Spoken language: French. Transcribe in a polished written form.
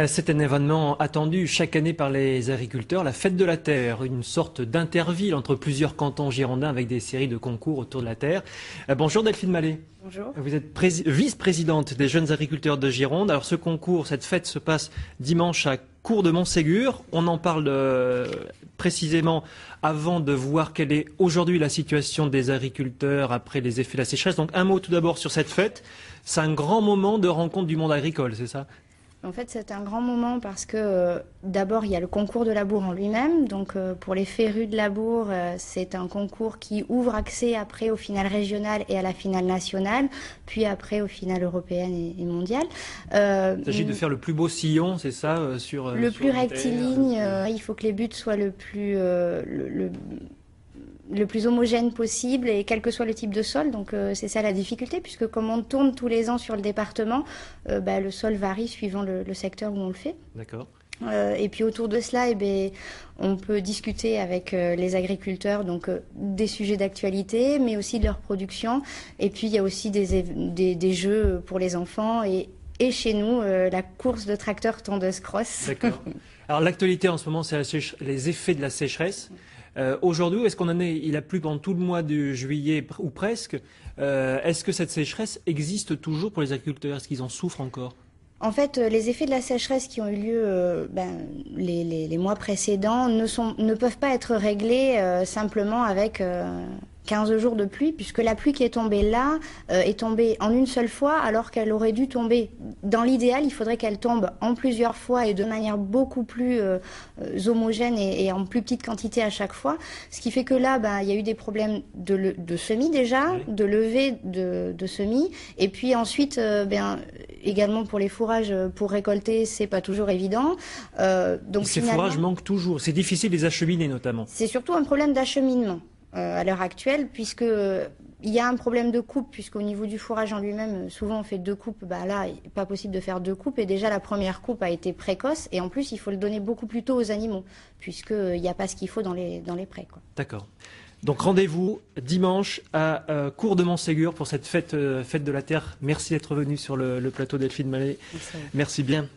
C'est un événement attendu chaque année par les agriculteurs, la Fête de la Terre, une sorte d'interville entre plusieurs cantons girondins avec des séries de concours autour de la terre. Bonjour Delphine Mallet. Bonjour. Vous êtes vice-présidente des jeunes agriculteurs de Gironde. Alors ce concours, cette fête se passe dimanche à Cours-de-Montségur. On en parle précisément avant de voir quelle est aujourd'hui la situation des agriculteurs après les effets de la sécheresse. Donc un mot tout d'abord sur cette fête. C'est un grand moment de rencontre du monde agricole, c'est ça ? En fait, c'est un grand moment parce que d'abord, il y a le concours de labour en lui-même. Donc, pour les férus de labour, c'est un concours qui ouvre accès après au final régional et à la finale nationale, puis après aux finales européennes et mondiales. Il s'agit de faire le plus beau sillon, c'est ça sur le sur plus la terre. rectiligne. Il faut que les buts soient le plus homogène possible et quel que soit le type de sol. Donc c'est ça la difficulté, puisque comme on tourne tous les ans sur le département, le sol varie suivant le secteur où on le fait. D'accord. Et puis autour de cela, on peut discuter avec les agriculteurs donc des sujets d'actualité, mais aussi de leur production. Et puis il y a aussi des jeux pour les enfants et chez nous, la course de tracteur tondeuse cross. D'accord. Alors l'actualité en ce moment, c'est les effets de la sécheresse. Aujourd'hui, est-ce qu'on en est? Il a plu pendant tout le mois de juillet ou presque. Est-ce que cette sécheresse existe toujours pour les agriculteurs? Est-ce qu'ils en souffrent encore? En fait, les effets de la sécheresse qui ont eu lieu les mois précédents ne peuvent pas être réglés simplement avec 15 jours de pluie, puisque la pluie qui est tombée là est tombée en une seule fois, alors qu'elle aurait dû tomber. Dans l'idéal, il faudrait qu'elle tombe en plusieurs fois et de manière beaucoup plus homogène et en plus petite quantité à chaque fois. Ce qui fait que là, il y a eu des problèmes de semis déjà, oui, de levée de semis, et puis ensuite, également pour les fourrages, pour récolter, c'est pas toujours évident. Donc ces fourrages manquent toujours. C'est difficile de les acheminer notamment. C'est surtout un problème d'acheminement. À l'heure actuelle, puisque il y a un problème de coupe, puisqu'au niveau du fourrage en lui-même, souvent on fait 2 coupes, là, il n'est pas possible de faire 2 coupes, et déjà la première coupe a été précoce, et en plus il faut le donner beaucoup plus tôt aux animaux, puisqu'il n'y a pas ce qu'il faut dans les prés. D'accord. Donc rendez-vous dimanche à Cours-de-Montségur pour cette fête de la Terre. Merci d'être venu sur le plateau Delphine Mallet. Merci bien.